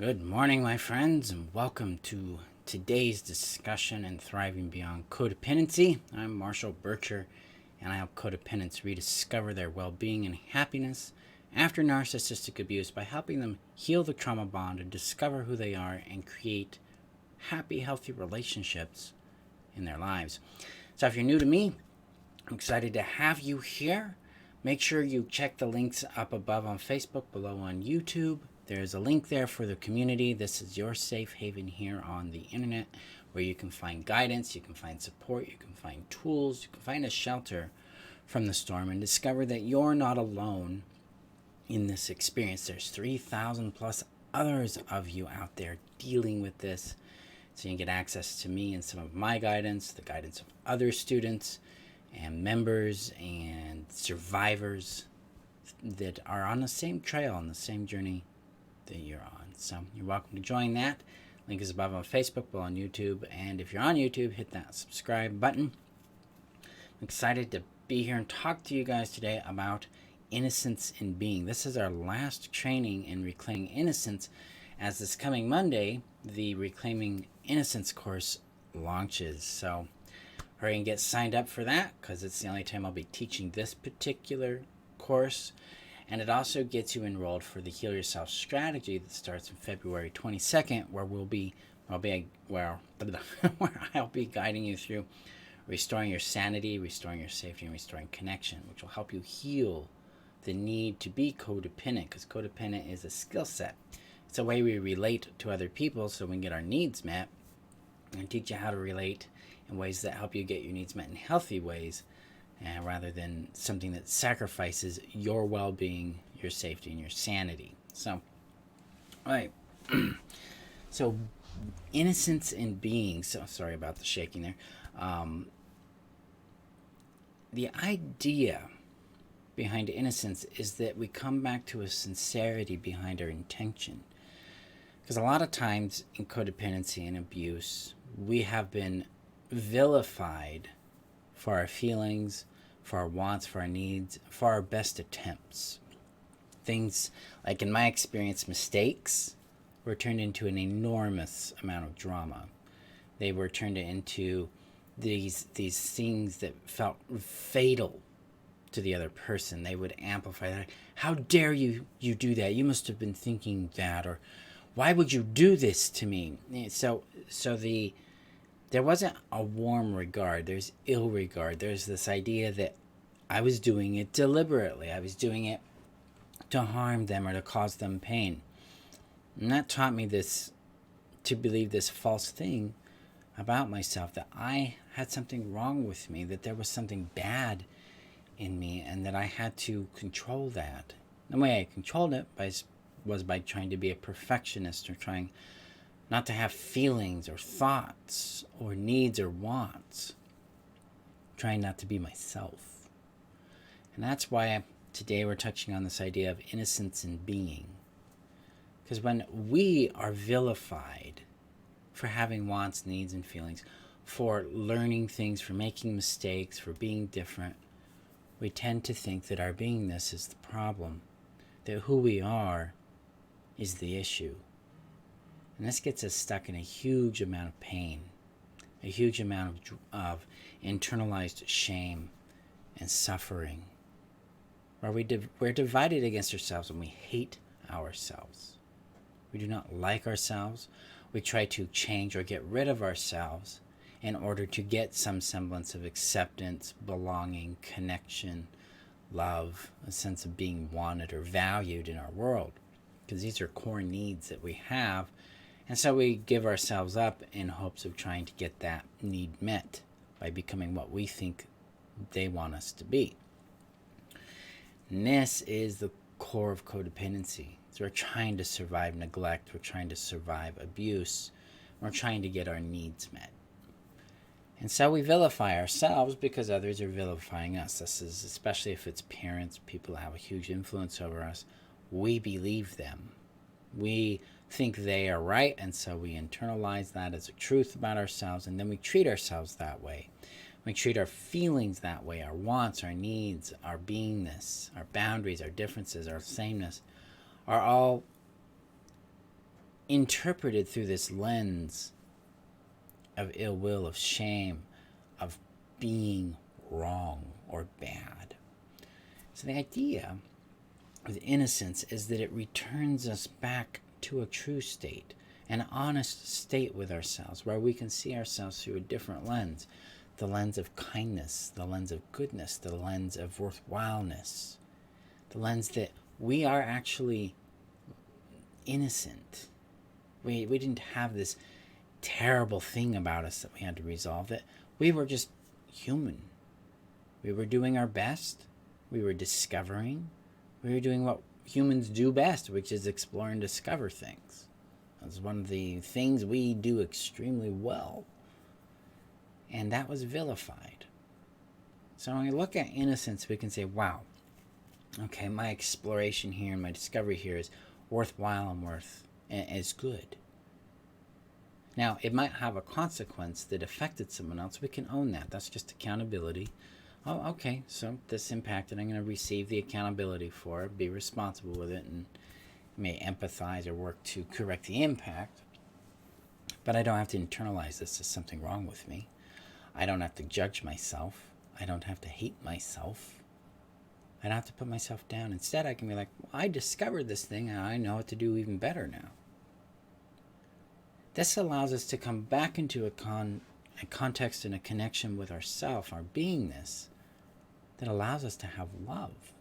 Good morning, my friends, and welcome to today's discussion and Thriving Beyond Codependency. I'm Marshall Burtcher, and I help codependents rediscover their well-being and happiness after narcissistic abuse by helping them heal the trauma bond and discover who they are and create happy, healthy relationships in their lives. So if you're new to me, I'm excited to have you here. Make sure you check the links up above on Facebook, below on YouTube. There's a link there for the community. This is your safe haven here on the internet where you can find guidance, you can find support, you can find tools, you can find a shelter from the storm and discover that you're not alone in this experience. There's 3,000 plus others of you out there dealing with this. So you can get access to me and some of my guidance, the guidance of other students and members and survivors that are on the same trail, on the same journey that you're on. So you're welcome to join that. Link is above on Facebook, below on YouTube. And if you're on YouTube, hit that subscribe button. I'm excited to be here and talk to you guys today about innocence in being. This is our last training in Reclaiming Innocence, as this coming Monday, the Reclaiming Innocence course launches. So hurry and get signed up for that, because it's the only time I'll be teaching this particular course. And it also gets you enrolled for the Heal Yourself strategy that starts on February 22nd, where I'll be guiding you through restoring your sanity, restoring your safety, and restoring connection, which will help you heal the need to be codependent, because codependent is a skill set. It's a way we relate to other people so we can get our needs met, and teach you how to relate in ways that help you get your needs met in healthy ways, rather than something that sacrifices your well-being, your safety, and your sanity. So, all right. So, innocence in being. So, sorry about the shaking there. The idea behind innocence is that we come back to a sincerity behind our intention. Because a lot of times in codependency and abuse, we have been vilified for our feelings, for our wants, for our needs, for our best attempts. Things like, in my experience, mistakes were turned into an enormous amount of drama. They were turned into these things that felt fatal to the other person. They would amplify that. How dare you do that? You must have been thinking that. Or why would you do this to me? There wasn't a warm regard. There's ill regard. There's this idea that I was doing it deliberately. I was doing it to harm them or to cause them pain. And that taught me to believe this false thing about myself, that I had something wrong with me, that there was something bad in me, and that I had to control that. The way I controlled it was by trying to be a perfectionist, or trying not to have feelings or thoughts or needs or wants. Trying not to be myself. And that's why today we're touching on this idea of innocence in being. Because when we are vilified for having wants, needs, and feelings, for learning things, for making mistakes, for being different, we tend to think that our beingness is the problem, that who we are is the issue. And this gets us stuck in a huge amount of pain, a huge amount of internalized shame and suffering, where we're divided against ourselves and we hate ourselves. We do not like ourselves. We try to change or get rid of ourselves in order to get some semblance of acceptance, belonging, connection, love, a sense of being wanted or valued in our world. Because these are core needs that we have. And so we give ourselves up in hopes of trying to get that need met by becoming what we think they want us to be. And this is the core of codependency. So we're trying to survive neglect, we're trying to survive abuse, we're trying to get our needs met. And so we vilify ourselves because others are vilifying us. This is especially if it's parents, people that have a huge influence over us. We believe them. We think they are right, and so we internalize that as a truth about ourselves, and then we treat ourselves that way. We treat our feelings that way, our wants, our needs, our beingness, our boundaries, our differences, our sameness, are all interpreted through this lens of ill will, of shame, of being wrong or bad. So the idea with innocence is that it returns us back to a true state, an honest state with ourselves, where we can see ourselves through a different lens, the lens of kindness, the lens of goodness, the lens of worthwhileness, the lens that we are actually innocent. We didn't have this terrible thing about us that we had to resolve, that we were just human. We were doing our best. We were discovering. We were doing what humans do best, which is explore and discover things. That's one of the things we do extremely well. And that was vilified. So when we look at innocence, we can say, wow, okay, my exploration here and my discovery here is worthwhile and is good. Now, it might have a consequence that affected someone else. We can own that. That's just accountability. Oh, okay, so this impacted. I'm going to receive the accountability for it, be responsible with it, and may empathize or work to correct the impact. But I don't have to internalize this as something wrong with me. I don't have to judge myself. I don't have to hate myself. I don't have to put myself down. Instead, I can be like, well, I discovered this thing and I know what to do even better now. This allows us to come back into a context and a connection with ourself, our beingness, that allows us to have love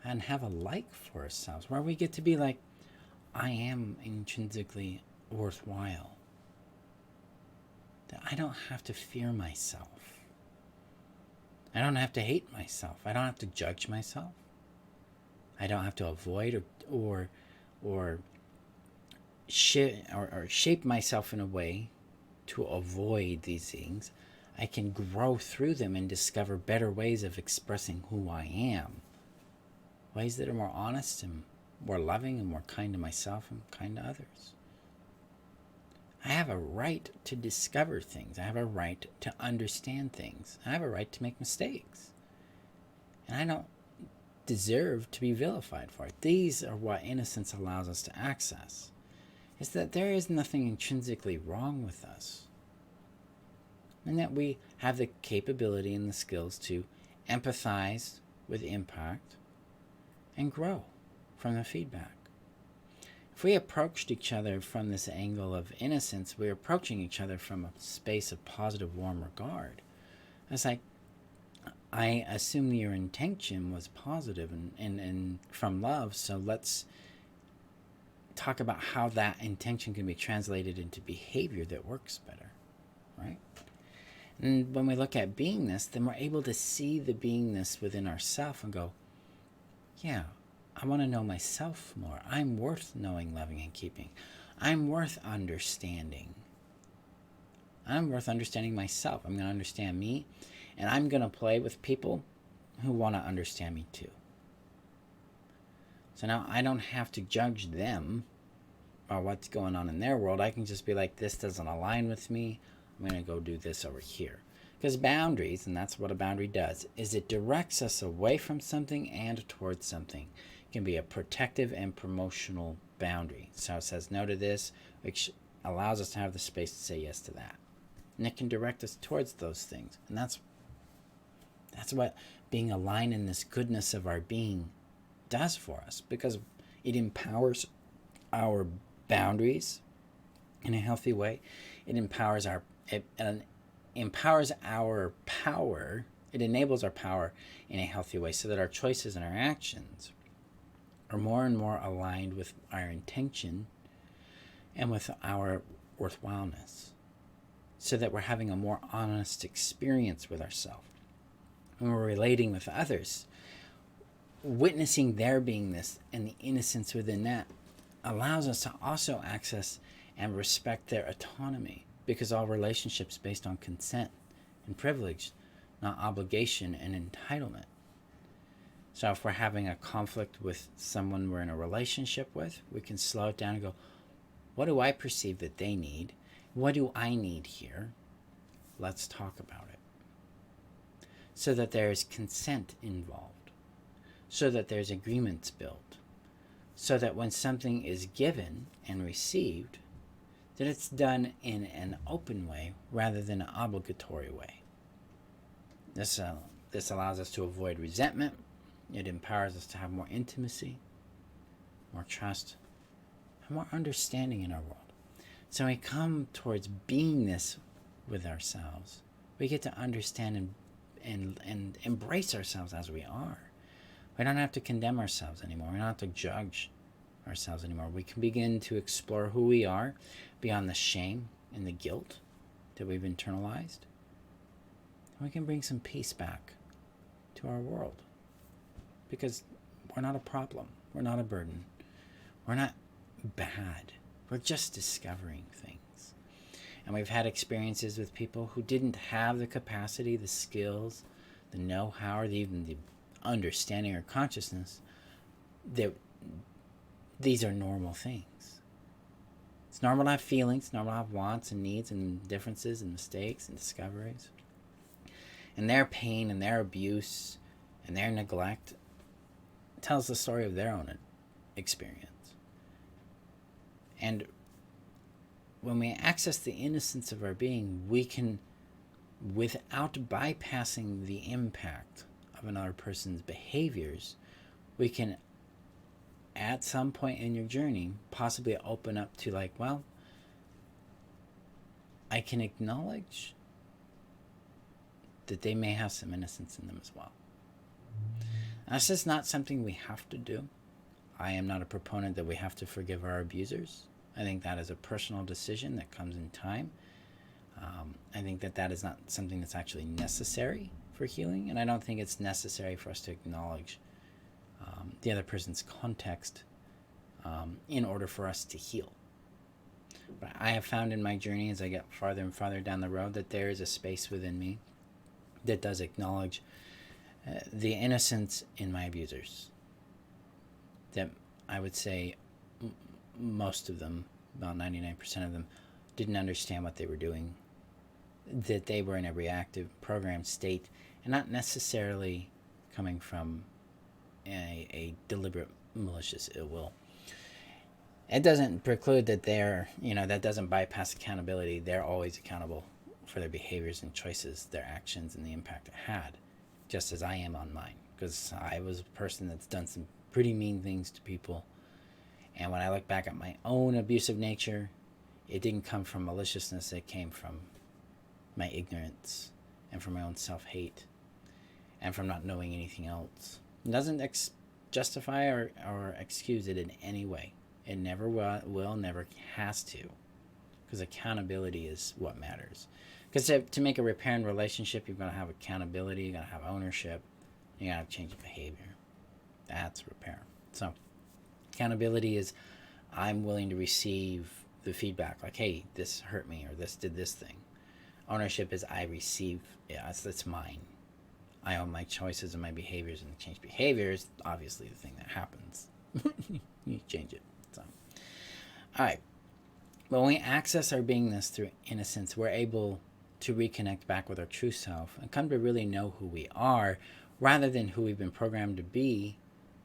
and have a like for ourselves, where we get to be like, I am intrinsically worthwhile. That I don't have to fear myself. I don't have to hate myself. I don't have to judge myself. I don't have to avoid or shape myself in a way to avoid these things. I can grow through them and discover better ways of expressing who I am. Ways that are more honest and more loving and more kind to myself and kind to others. I have a right to discover things. I have a right to understand things. I have a right to make mistakes. And I don't deserve to be vilified for it. These are what innocence allows us to access. Is that there is nothing intrinsically wrong with us. And that we have the capability and the skills to empathize with impact and grow from the feedback. If we approached each other from this angle of innocence, we're approaching each other from a space of positive, warm regard. It's like, I assume your intention was positive and from love, so let's talk about how that intention can be translated into behavior that works better, right? And when we look at beingness, then we're able to see the beingness within ourselves and go, yeah, I want to know myself more. I'm worth knowing, loving, and keeping. I'm worth understanding. I'm worth understanding myself. I'm going to understand me, and I'm going to play with people who want to understand me too. So now I don't have to judge them or what's going on in their world. I can just be like, this doesn't align with me. I'm going to go do this over here. Because boundaries, and that's what a boundary does, is it directs us away from something and towards something. It can be a protective and promotional boundary. So it says no to this, which allows us to have the space to say yes to that. And it can direct us towards those things. And that's what being aligned in this goodness of our being does for us, because it empowers our boundaries in a healthy way. It empowers our power. It enables our power in a healthy way so that our choices and our actions are more and more aligned with our intention and with our worthwhileness, so that we're having a more honest experience with ourselves. When we're relating with others, witnessing their beingness and the innocence within that allows us to also access and respect their autonomy, because all relationships based on consent and privilege, not obligation and entitlement. So if we're having a conflict with someone we're in a relationship with, we can slow it down and go, what do I perceive that they need? What do I need here? Let's talk about it. So that there is consent involved. So that there's agreements built. so that when something is given and received, that it's done in an open way rather than an obligatory way. This allows us to avoid resentment. It empowers us to have more intimacy, more trust, and more understanding in our world. So when we come towards beingness with ourselves, we get to understand and embrace ourselves as we are. We don't have to condemn ourselves anymore. We don't have to judge ourselves anymore. We can begin to explore who we are beyond the shame and the guilt that we've internalized. And we can bring some peace back to our world. Because we're not a problem. We're not a burden. We're not bad. We're just discovering things. And we've had experiences with people who didn't have the capacity, the skills, the know-how, or even the understanding or consciousness that these are normal things. It's normal to have feelings, normal to have wants and needs and differences and mistakes and discoveries. And their pain and their abuse and their neglect tells the story of their own experience. And when we access the innocence of our being, we can, without bypassing the impact of another person's behaviors, we can, at some point in your journey, possibly open up to like, well, I can acknowledge that they may have some innocence in them as well. That's just not something we have to do. I am not a proponent that we have to forgive our abusers. I think that is a personal decision that comes in time. I think that is not something that's actually necessary for healing, and I don't think it's necessary for us to acknowledge the other person's context in order for us to heal. But I have found in my journey, as I get farther and farther down the road, that there is a space within me that does acknowledge the innocence in my abusers. That I would say most of them, about 99% of them, didn't understand what they were doing. That they were in a reactive programmed state and not necessarily coming from a deliberate malicious ill will. It doesn't preclude that that doesn't bypass accountability. They're always accountable for their behaviors and choices, their actions, and the impact it had, just as I am on mine. Because I was a person that's done some pretty mean things to people. And when I look back at my own abusive nature, it didn't come from maliciousness. It came from my ignorance and from my own self-hate and from not knowing anything else. It doesn't justify or excuse it in any way. It never will, never has to. Because accountability is what matters. Because to make a repair in relationship, you've got to have accountability, you've got to have ownership, you got to change behavior. That's repair. So accountability is I'm willing to receive the feedback, like, hey, this hurt me, or this did this thing. Ownership is I receive, that's mine. I own my choices and my behaviors, and change behavior is obviously the thing that happens. You change it. So, all right. When we access our beingness through innocence, we're able to reconnect back with our true self and come to really know who we are, rather than who we've been programmed to be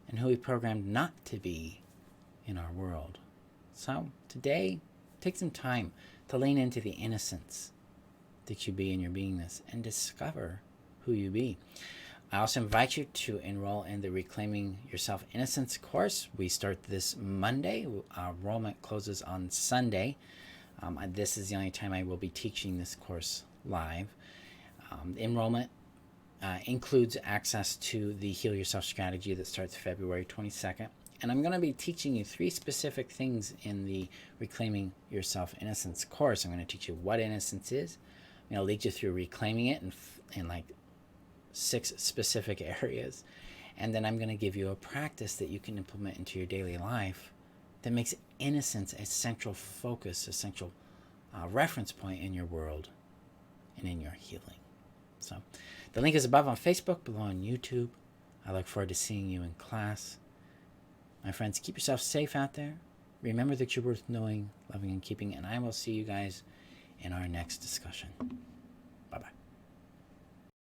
and who we've programmed not to be in our world. So today, take some time to lean into the innocence that you be in your beingness and discover who you be. I also invite you to enroll in the Reclaiming Yourself Innocence course. We start this Monday. Enrollment closes on Sunday. This is the only time I will be teaching this course live. Enrollment includes access to the Heal Yourself strategy that starts February 22nd. And I'm going to be teaching you 3 specific things in the Reclaiming Yourself Innocence course. I'm going to teach you what innocence is. I'm going to lead you through reclaiming it in like 6 specific areas. And then I'm going to give you a practice that you can implement into your daily life that makes innocence a central focus, a central reference point in your world and in your healing. So the link is above on Facebook, below on YouTube. I look forward to seeing you in class. My friends, keep yourself safe out there. Remember that you're worth knowing, loving, and keeping. And I will see you guys in our next discussion.